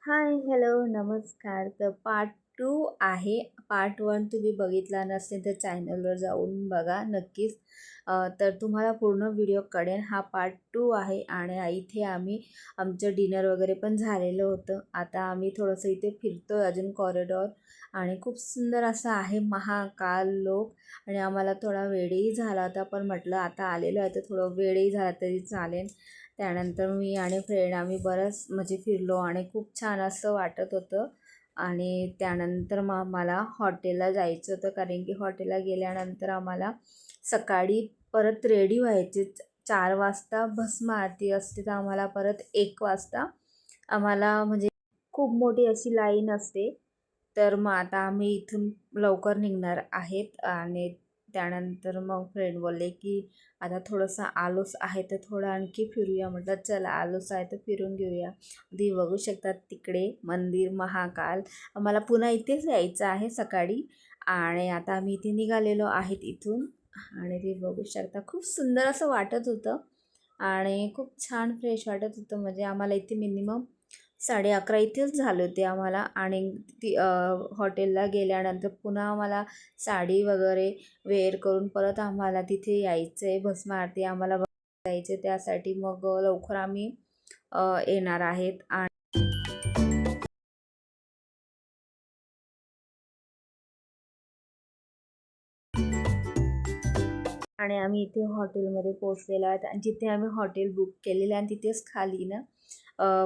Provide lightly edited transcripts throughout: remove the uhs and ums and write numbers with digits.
हाय, hello, नमस्कार. तर part 2 आहे. पार्ट 1 तुम्ही बघितला नसेल तर चॅनलवर जाऊन बघा नक्कीच. तर तुम्हाला पूर्ण व्हिडिओ कळेल. हा पार्ट 2 आहे आणि इथे आम्ही आमचं डिनर वगैरे पण झालेलं होतं. आता आम्ही थोडंसं इथे फिरतो अजून कॉरिडॉर आणि खूप सुंदर असं आहे महाकाल लोक. आणि आम्हाला थोडा वेळही झाला होता, पण म्हटलं आता आलेलो आहे तर थोडं वेळही झाला तरी चालेल. त्यानंतर मी आणि फ्रेंड आम्ही बरंच म्हणजे फिरलो आणि खूप छान असं वाटत होतं. आणि त्यानंतर मग मला हॉटेलला जायचं होतं, कारण की हॉटेलला गेल्यानंतर आम्हाला सकाळी परत रेडी व्हायचे. 4 वाजता भस्म आरती असते, तर आम्हाला परत 1 वाजता आम्हाला म्हणजे खूप मोठी अशी लाईन असते. तर मग आता आम्ही इथून लवकर निघणार आहेत. आणि त्यानंतर मग फ्रेंड बोलले की आता थोडंसं आलोस आहे तर थोडं आणखी फिरूया. म्हटलं चला, आलोस आहे तर फिरून घेऊया. तुम्ही बघू शकतात तिकडे मंदिर महाकाल. मला पुन्हा इथेच यायचं आहे सकाळी. आणि आता आम्ही इथे निघालेलो आहेत इथून. आणि ते बघू शकता खूप सुंदर असं वाटत होतं आणि खूप छान फ्रेश वाटत होतं. म्हणजे आम्हाला इथे मिनिमम 11:30 इथेच झाले होते आम्हाला. आणि हॉटेलला गेल्यानंतर पुन्हा आम्हाला साडी वगैरे वेअर करून परत आम्हाला तिथे यायचं आहे. भस्म आरती आम्हाला जायचे, त्यासाठी मग लवकर आम्ही येणार आहेत. आणि आम्ही इथे हॉटेलमध्ये पोचलेलो आहेत आणि जिथे आम्ही हॉटेल बुक केलेलं आहे आणि तिथेच खाली ना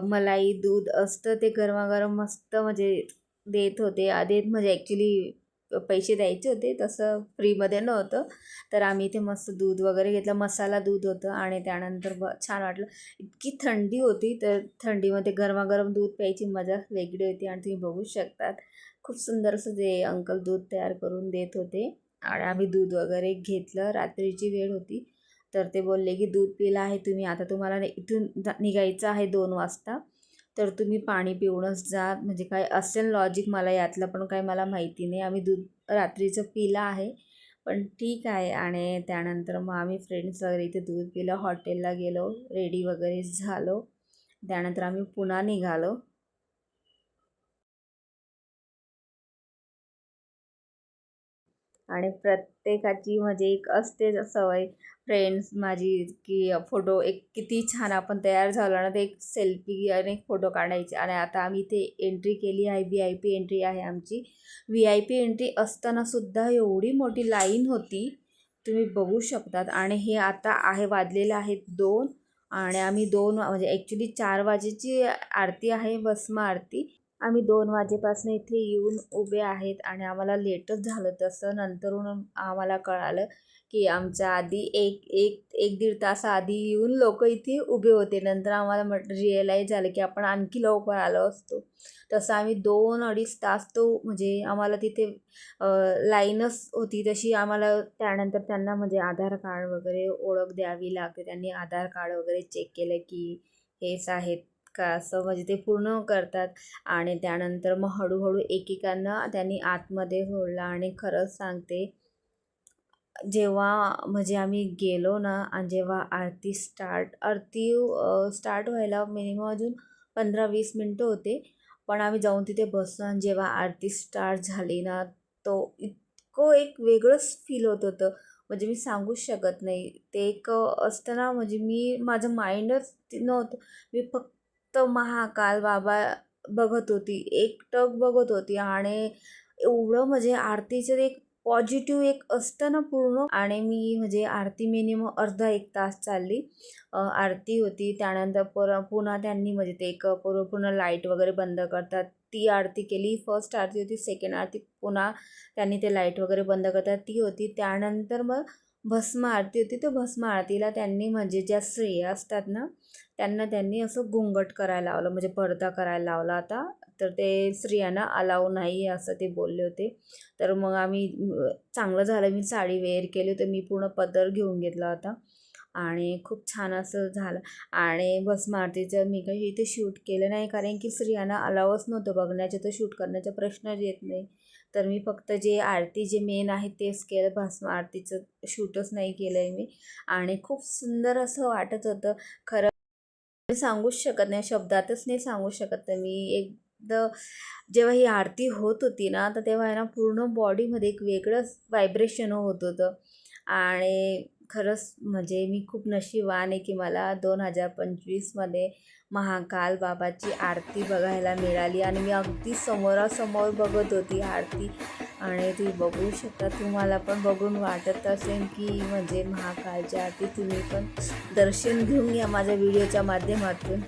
मलाई दूध असतं, ते गरमागरम मस्त म्हणजे देत होते. देत म्हणजे ॲक्च्युली पैसे द्यायचे होते, तसं फ्रीमध्ये नव्हतं. तर आम्ही इथे मस्त दूध वगैरे घेतलं, मसाला दूध होतं. आणि त्यानंतर छान वाटलं. इतकी थंडी होती, तर थंडीमध्ये गरमागरम दूध प्यायची मजा वेगळी होती. आणि तुम्ही बघू शकतात खूप सुंदर असं ते अंकल दूध तयार करून देत होते. आणि आम्ही दूध वगैरे घेतलं. रात्रीची वेळ होती, तर ते बोलले की दूध पिलं आहे तुम्ही, आता तुम्हाला इथून निघायचं आहे 2 वाजता, तर तुम्ही पाणी पिऊनच जा. म्हणजे काय असेल लॉजिक, मला यातलं पण काही मला माहिती नाही. आम्ही दूध रात्रीचं पिलं आहे, पण ठीक आहे. आणि त्यानंतर मग आम्ही फ्रेंड्स वगैरे इथे दूध पिलं, हॉटेलला गेलो, रेडी वगैरे झालो. त्यानंतर आम्ही पुन्हा निघालो. आणि प्रत्येकाची म्हणजे एक असतेच सवय, फ्रेंड्स माझी, की फोटो एक किती छान आपण तयार झालो ना, ते एक सेल्फी आणि एक फोटो काढायचे. आणि आता आम्ही ते एंट्री केली आहे, VIP एंट्री आहे आमची. VIP एंट्री असताना सुद्धा एवढी मोठी लाईन होती, तुम्ही बघू शकतात. आणि हे आता आहे वाजलेले आहेत 2. आणि आम्ही 2 म्हणजे ॲक्च्युली 4 वाजेची आरती आहे, भस्म आरती. आम्ही 2 वाजेपासून इथे येऊन उभे आहेत आणि आम्हाला लेटच झालं. तसं नंतरून आम्हाला कळालं की आमच्या आधी एक एक एक दीड तास आधी येऊन लोक इथे उभे होते. नंतर आम्हाला रिअलाईज झालं की आपण आणखी लवकर आलो असतो. तसं आम्ही 2-2.5 तास तो म्हणजे आम्हाला तिथे लाईनच होती तशी. आम्हाला त्यानंतर त्यांना म्हणजे आधार कार्ड वगैरे ओळख द्यावी लागते. त्यांनी आधार कार्ड वगैरे चेक केलं की हेच आहेत का, असं म्हणजे ते पूर्ण करतात. आणि त्यानंतर मग हळूहळू एकेकांना त्यांनी आतमध्ये सोडलं. आणि खरंच सांगते, जेव्हा म्हणजे आम्ही गेलो ना आणि जेव्हा आरती स्टार्ट व्हायला मिनिमम अजून 15-20 मिनटं होते. पण आम्ही जाऊन तिथे बसलो आणि जेव्हा आरती स्टार्ट झाली ना, तो इतकं एक वेगळंच फील होत होतं. म्हणजे मी सांगूच शकत नाही. ते एक असतं ना, म्हणजे माझं माइंडच नव्हतं. मी फक्त महाकाल बाबा बघत होती, एकटक बघत होती. आणि एवढं म्हणजे आरतीचं एक पॉझिटिव्ह एक असतं ना पूर्ण. आणि मी म्हणजे आरती मिनिमम अर्धा 1 तास चालली. आरती होती. त्यानंतर पुन्हा त्यांनी म्हणजे ते एक पूर्ण लाईट वगैरे बंद करतात, ती आरती केली. फर्स्ट आरती होती, सेकंड आरती पुन्हा त्यांनी ते लाईट वगैरे बंद करतात ती होती. त्यानंतर मग भस्म आरती होती. तर भस्म आरतीला त्यांनी म्हणजे ज्या स्त्रिया असतात ना, त्यांनी असं घुंगट करायला लावलं, म्हणजे पडदा करायला लावला होता. तर ते स्त्रियांना अलाव नाही असं ते बोलले होते. तर मग आम्ही चांगलं झालं मी साडी वेअर केली, तर मी पूर्ण पदर घेऊन घेतला होता. आणि खूप छान असं झालं. आणि भस्म आरतीचं मी काही इथे शूट केलं नाही, कारण की स्त्रियांना अलावच नव्हतं बघण्याचं, तर शूट करण्याचा प्रश्नच येत नाही. तर मी फक्त जे आरती जे मेन आहे तेच केलं, भस्म आरतीचं शूटच नाही केलं आहे मी. आणि खूप सुंदर असं वाटत होतं खरं. सांगूच शकत नाही, शब्दातच नाही सांगू शकत. तर मी एक तर जेव्हा ही आरती होत होती ना, तर तेव्हा आहे ना पूर्ण बॉडीमध्ये एक वेगळंच व्हायब्रेशन होत होतं. आणि खरंच म्हणजे मी खूप नशीबवान आहे की मला 2025मध्ये महाकाल बाबाची आरती बघायला मिळाली आणि मी अगदी समोरासमोर बघत होती आरती. आणि तुम्ही बघू शकता, तुम्हाला पण बघून वाटत असेल की म्हणजे महाकालची आरती तुम्ही पण दर्शन घेऊन घ्या माझ्या व्हिडिओच्या माध्यमातून.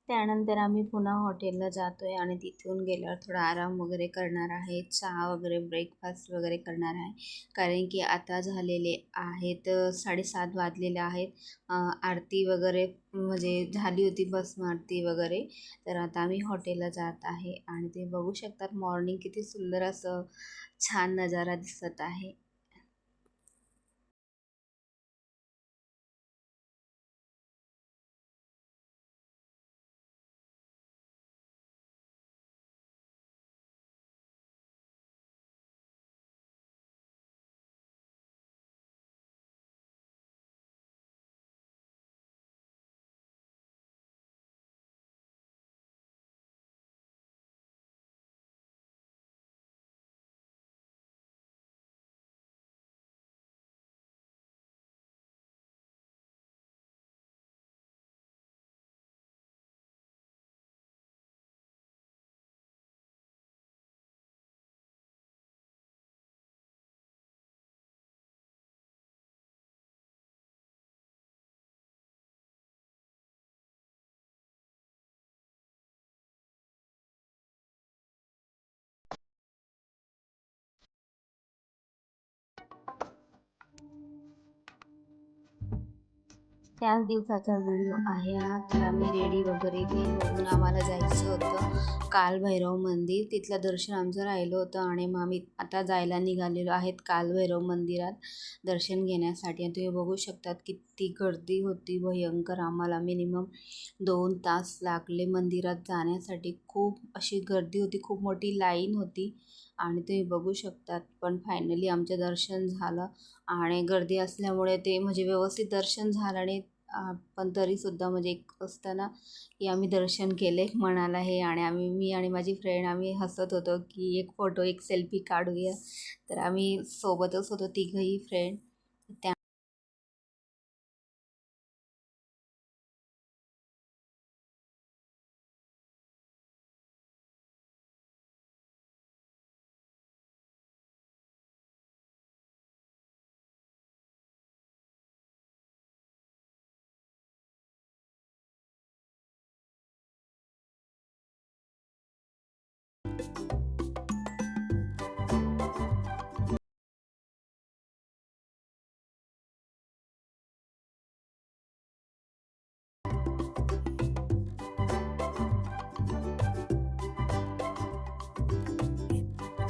त्यानंतर आम्ही पुन्हा हॉटेलला जातो आहे आणि तिथून गेल्यावर थोडा आराम वगैरे करणार आहे, चहा वगैरे ब्रेकफास्ट वगैरे करणार आहे. कारण की आता झालेले आहेत 7:30 वाजलेले आहेत. आरती वगैरे म्हणजे झाली होती भस्म आरती वगैरे. तर आता आम्ही हॉटेलला जात आहे आणि ते बघू शकतात मॉर्निंग किती सुंदर असं छान नजारा दिसत आहे. त्याच दिवसाचा व्हिडिओ आहे हा. तर आम्ही रेडी वगैरे होऊन आम्हाला जायचं होतं कालभैरव मंदिर. तिथलं दर्शन आमचं राहिलं होतं आणि मग आम्ही आता जायला निघालेलो आहेत कालभैरव मंदिरात दर्शन घेण्यासाठी. आणि तुम्ही बघू शकतात किती गर्दी होती भयंकर. आम्हाला मिनिमम 2 तास लागले मंदिरात जाण्यासाठी. खूप अशी गर्दी होती, खूप मोठी लाईन होती आणि तुम्ही बघू शकतात. पण फायनली आमचं दर्शन झालं आणि गर्दी असल्यामुळे ते म्हणजे व्यवस्थित दर्शन झालं. आणि पण तरीसुद्धा म्हणजे एक असतं ना की आम्ही दर्शन केले एक मनाला हे. आणि मी आणि माझी फ्रेंड आम्ही हसत होतो की एक फोटो एक सेल्फी काढूया. तर आम्ही सोबतच होतो तिघंही फ्रेंड. त्या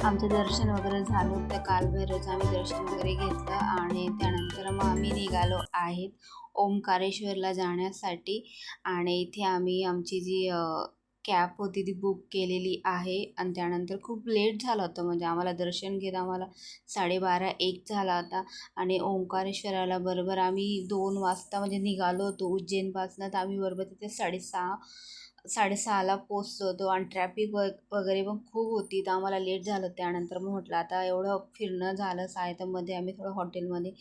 आमचं दर्शन वगैरे झालं होतं कालभैरवचं. आम्ही दर्शन वगैरे घेतलं आणि त्यानंतर मग आम्ही निघालो आहेत ओंकारेश्वरला जाण्यासाठी. आणि इथे आम्ही आमची जी कॅब होती ती बुक केलेली आहे. आणि त्यानंतर खूप लेट झालं होतं म्हणजे आम्हाला दर्शन घेत आम्हाला 12:30-1 झाला होता. आणि ओंकारेश्वराला बरोबर आम्ही 2 वाजता म्हणजे निघालो होतो उज्जैनपासून. तर आम्ही बरोबर तिथे 6:30ला पोचलो होतो. आणि ट्रॅफिक वगैरे पण खूप होती तर आम्हाला लेट झालं. त्यानंतर मग म्हटलं आता एवढं फिरणं झालंच आहे तर मध्ये आम्ही थोडं हॉटेलमध्ये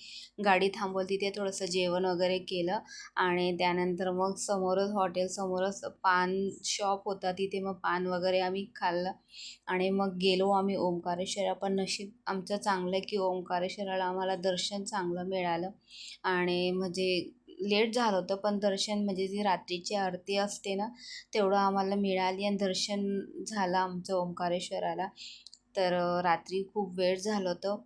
गाडी थांबवली, तिथे थोडंसं जेवण वगैरे केलं. आणि त्यानंतर मग समोरच हॉटेलसमोरच पान शॉप होता, तिथे मग पान वगैरे आम्ही खाल्लं. आणि मग गेलो आम्ही ओंकारेश्वरा. पण नशीब आमचं चांगलं की ओंकारेश्वराला आम्हाला दर्शन चांगलं मिळालं. आणि म्हणजे लेट झालं होतं पण दर्शन म्हणजे जी रात्रीची आरती असते ना तेवढं आम्हाला मिळाली आणि दर्शन झालं आमचं ओंकारेश्वराला. तर रात्री खूप वेळ झालं होतं.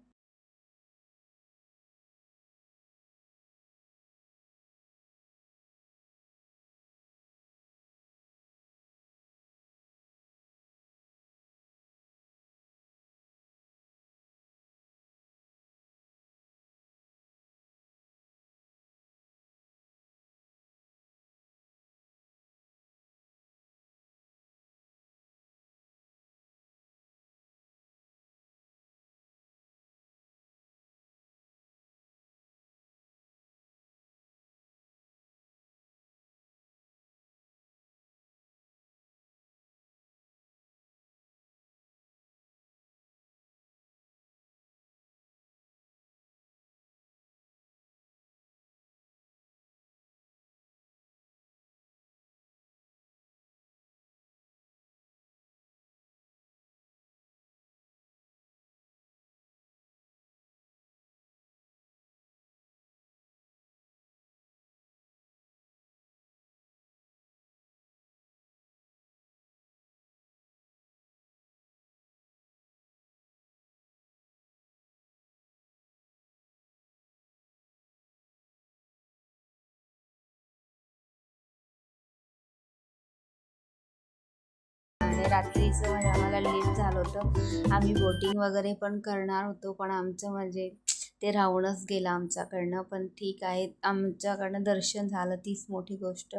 रात्रीचं म्हणजे आम्हाला लेट झालं होतं. आम्ही बोटिंग वगैरे पण करणार होतो, पण आमचं म्हणजे ते राहूनच गेलं आमच्याकडनं. पण ठीक आहे, आमच्याकडनं दर्शन झालं, तीच मोठी गोष्ट.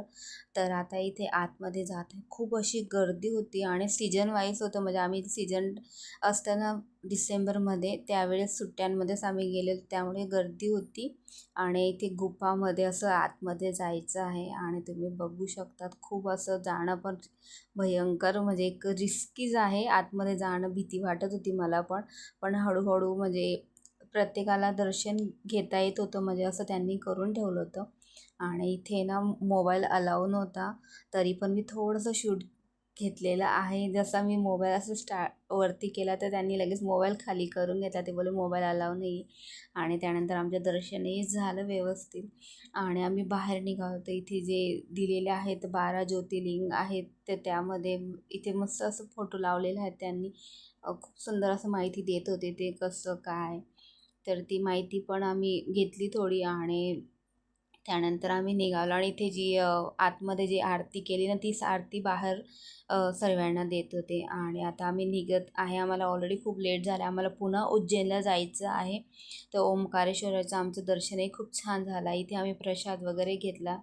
तर आता इथे आतमध्ये जात आहे. खूप अशी गर्दी होती आणि सीजन वाईज होतं, म्हणजे आम्ही सीजन असताना डिसेंबरमध्ये त्यावेळेस सुट्ट्यांमध्येच आम्ही गेलेलो, त्यामुळे गर्दी होती. आणि इथे गुफामध्ये असं आतमध्ये जायचं आहे आणि तुम्ही बघू शकतात खूप असं जाणं पण भयंकर, म्हणजे एक रिस्कीच आहे. आतमध्ये जाणं भीती वाटत होती मला पण. पण हळूहळू म्हणजे प्रत्येकाला दर्शन घेता येत होतं, म्हणजे असं त्यांनी करून ठेवलं होतं. आणि इथे ना मोबाईल अलाउ नव्हता, तरी पण मी थोडंसं शूट घेतलेलं आहे. जसा मी मोबाईल असं वरती केला तर त्यांनी लगेच मोबाईल खाली करून घेतला. ते बोले मोबाईल अलाउ नाही. आणि त्यानंतर आमचं दर्शनही झालं व्यवस्थित आणि आम्ही बाहेर निघालो. तर इथे जे दिलेले आहेत 12 ज्योतिर्लिंग आहेत, तर त्यामध्ये इथे मस्त असं फोटो लावलेले आहेत त्यांनी. खूप सुंदर असं माहिती देत होते ते कसं काय. तर ती माहिती पण आम्ही घेतली थोडी आणि त्यानंतर आम्ही निघालो. आणि इथे जी आतमध्ये जी आरती केली ना, तीच आरती बाहेर सर्वांना देत होते. आणि आता आम्ही निघत आहे. आम्हाला ऑलरेडी खूप लेट झालं, आम्हाला पुन्हा उज्जैनला जायचं आहे. तर ओंकारेश्वराचं आमचं दर्शनही खूप छान झालं. इथे आम्ही प्रसाद वगैरे घेतला.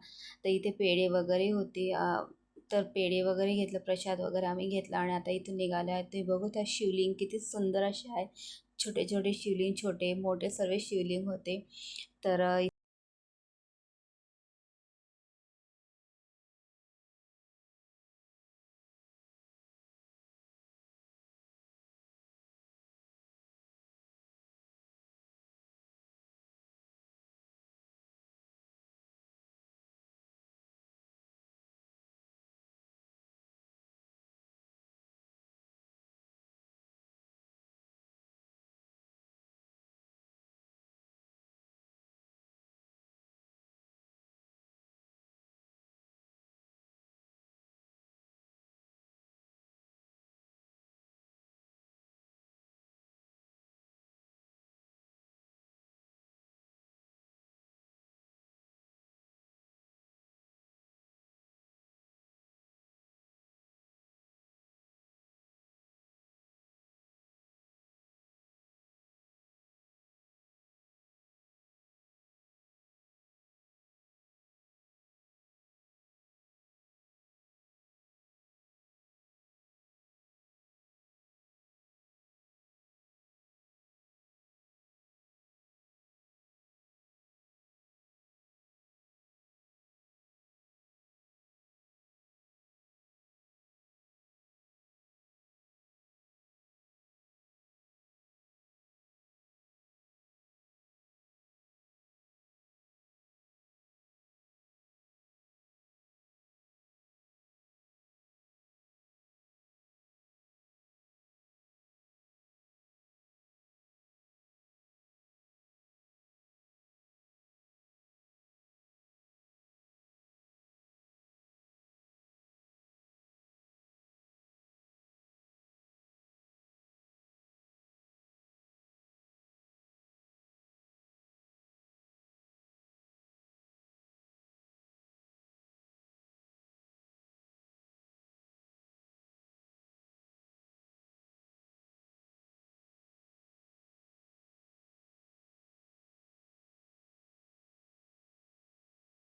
तर इथे पेढे वगैरे होते, तर पेढे वगैरे घेतलं, प्रसाद वगैरे आम्ही घेतला. आणि आता इथून निघाले आहे. ते बघू त्या शिवलिंग किती सुंदर असे आहेत. छोटे छोटे शिवलिंग, छोटे मोठे सर्व शिवलिंग होते. तर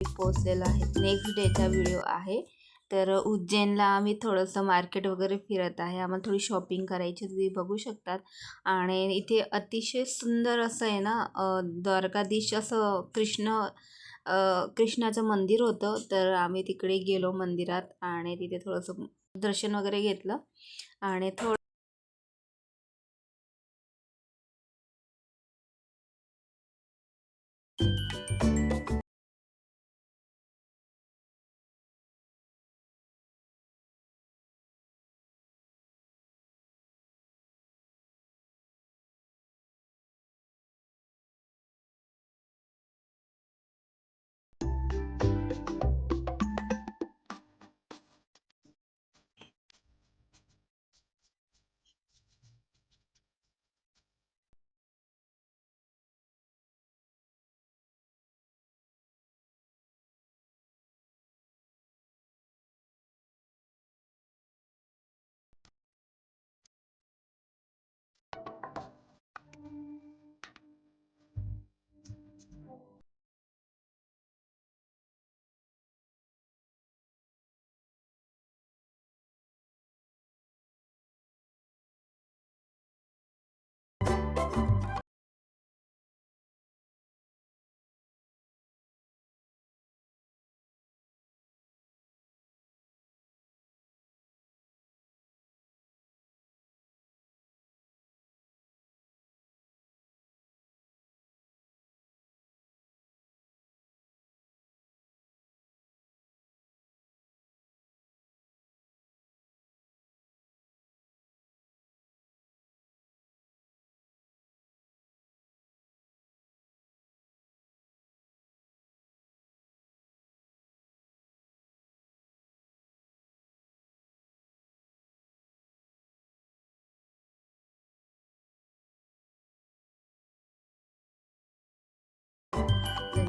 पोचलेलो आहे. नेक्स्ट डेचा व्हिडिओ आहे. तर उज्जैनला आम्ही थोडंसं मार्केट वगैरे फिरत आहे. आम्हाला थोडी शॉपिंग करायची, तुम्ही बघू शकतात. आणि इथे अतिशय सुंदर असं आहे ना, द्वारकाधीश असं कृष्णाचं मंदिर होतं. तर आम्ही तिकडे गेलो मंदिरात आणि तिथे थोडंसं दर्शन वगैरे घेतलं आणि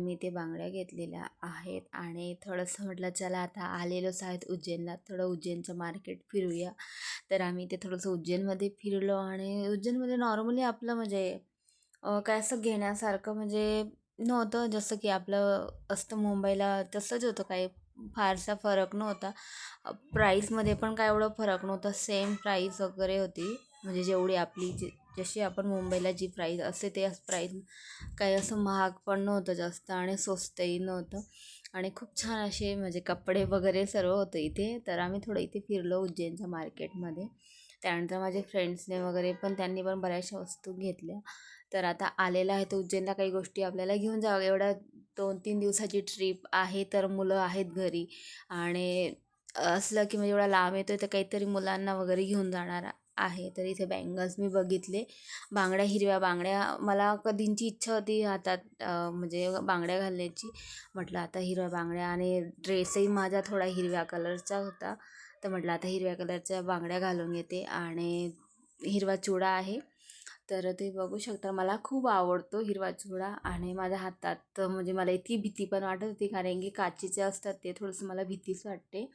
मी ते बांगड्या घेतलेल्या आहेत आणि थोडंसं म्हटलं चला आता आलेलोच आहेत उज्जैनला, थोडं उज्जैनचं मार्केट फिरूया. तर आम्ही ते थोडंसं उज्जैनमध्ये फिरलो आणि उज्जैनमध्ये नॉर्मली आपलं म्हणजे काय असं घेण्यासारखं म्हणजे नव्हतं, जसं की आपलं असतं मुंबईला तसंच होतं, काही फारसा फरक नव्हता. प्राईसमध्ये पण काय एवढं फरक नव्हता, सेम प्राईस वगैरे होती. म्हणजे जेवढी आपली जशी आपण मुंबईला जी प्राईस असते ते प्राईस, काही असं महाग पण नव्हतं जास्त आणि स्वस्तही नव्हतं. आणि खूप छान असे म्हणजे कपडे वगैरे सर्व होतं इथे. तर आम्ही थोडं इथे फिरलो उज्जैनच्या मार्केटमध्ये. त्यानंतर माझे फ्रेंड्सने वगैरे पण त्यांनी पण बऱ्याचशा वस्तू घेतल्या. तर आता आलेलं आहे तर उज्जैनला काही गोष्टी आपल्याला घेऊन जावं. एवढ्या 2-3 दिवसाची ट्रिप आहे तर मुलं आहेत घरी आणि असलं की म्हणजे एवढा लांब येतो तर काहीतरी मुलांना वगैरे घेऊन जाणार आहे. तर इथे बँगल्स मी बघितले, बांगड्या, हिरव्या बांगड्या. मला कधींची इच्छा होती हातात म्हणजे बांगड्या घालण्याची. म्हटलं आता हिरव्या बांगड्या आणि ड्रेसही माझा थोडा हिरव्या कलरचा होता. तर म्हटलं आता हिरव्या कलरच्या बांगड्या घालून घेते आणि हिरवा चुडा आहे. तर ते बघू शकता, मला खूप आवडतो हिरवा चुडा आणि माझ्या हातात म्हणजे मला इतकी भीती पण वाटत होती कारण की काचेचे असतात ते थोडंसं मला भीतीच वाटते.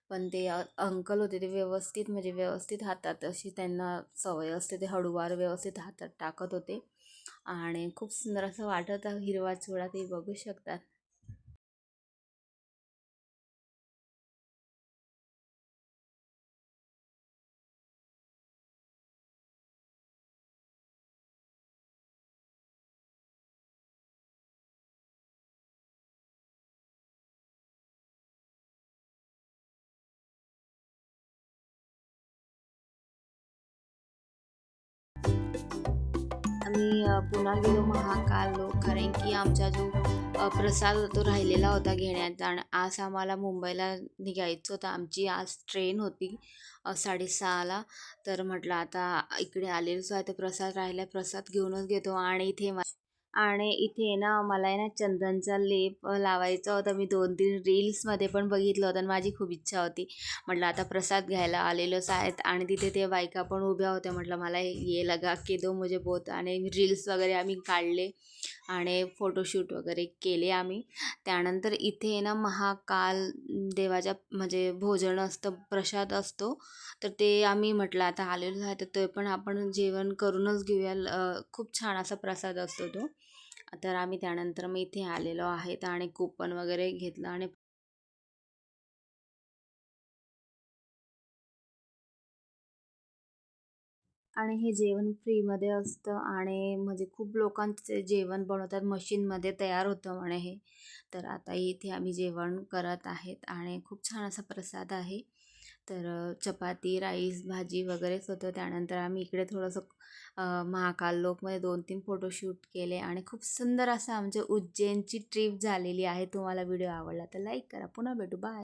पण ते अंकल होते ते व्यवस्थित म्हणजे व्यवस्थित हातात अशी त्यांना सवय असते, ते हळूवार व्यवस्थित हातात टाकत होते आणि खूप सुंदर असं वाटत हिरवा चुडा ते बघू शकतात. आम्ही पुन्हा गेलो महाकाल लोक, कारण की आमचा जो प्रसाद तो राहिलेला होता घेण्याचा आणि आज आम्हाला मुंबईला निघायचं होतं. आमची आज ट्रेन होती 6:30ला. तर म्हटलं आता इकडे आलेलोच आहे तर प्रसाद राहिला, प्रसाद घेऊनच घेतो. आणि इथे ना मला आहे ना चंदनचा लेप लावायचा होता. मी 2-3 रील्समध्ये पण बघितलं होतं आणि माझी खूप इच्छा होती. म्हटलं आता प्रसाद घ्यायला आलेलोच आहेत आणि तिथे ते बायका पण उभ्या होत्या. म्हटलं मला ये लगा के दो मुझे बहुत, आणि रील्स वगैरे आम्ही काढले आणि फोटोशूट वगैरे केले आम्ही. त्यानंतर इथे ना महाकाल देवाच्या म्हणजे भोजन असतं, प्रसाद असतो. तर ते आम्ही म्हटलं आता आलेलो आहे तर ते पण आपण जेवण करूनच घेऊया. खूप छान असा प्रसाद असतो तो. तर आम्ही त्यानंतर मग इथे आलेलो आहेत आणि कूपन वगैरे घेतलं आणि हे जेवण फ्रीमध्ये असतं आणि म्हणजे खूप लोकांचे जेवण बनवतात, मशीनमध्ये तयार होतं म्हणे हे. तर आता इथे आम्ही जेवण करत आहेत आणि खूप छान असा प्रसाद आहे. तर चपाती, राईस, भाजी वगैरेच होतं. त्यानंतर आम्ही इकडे थोडंसं महाकाल लोकमध्ये 2-3 फोटोशूट केले आणि खूप सुंदर असं आमच्या उज्जैनची ट्रिप झालेली आहे. तुम्हाला व्हिडिओ आवडला तर लाईक करा. पुन्हा भेटू. बाय.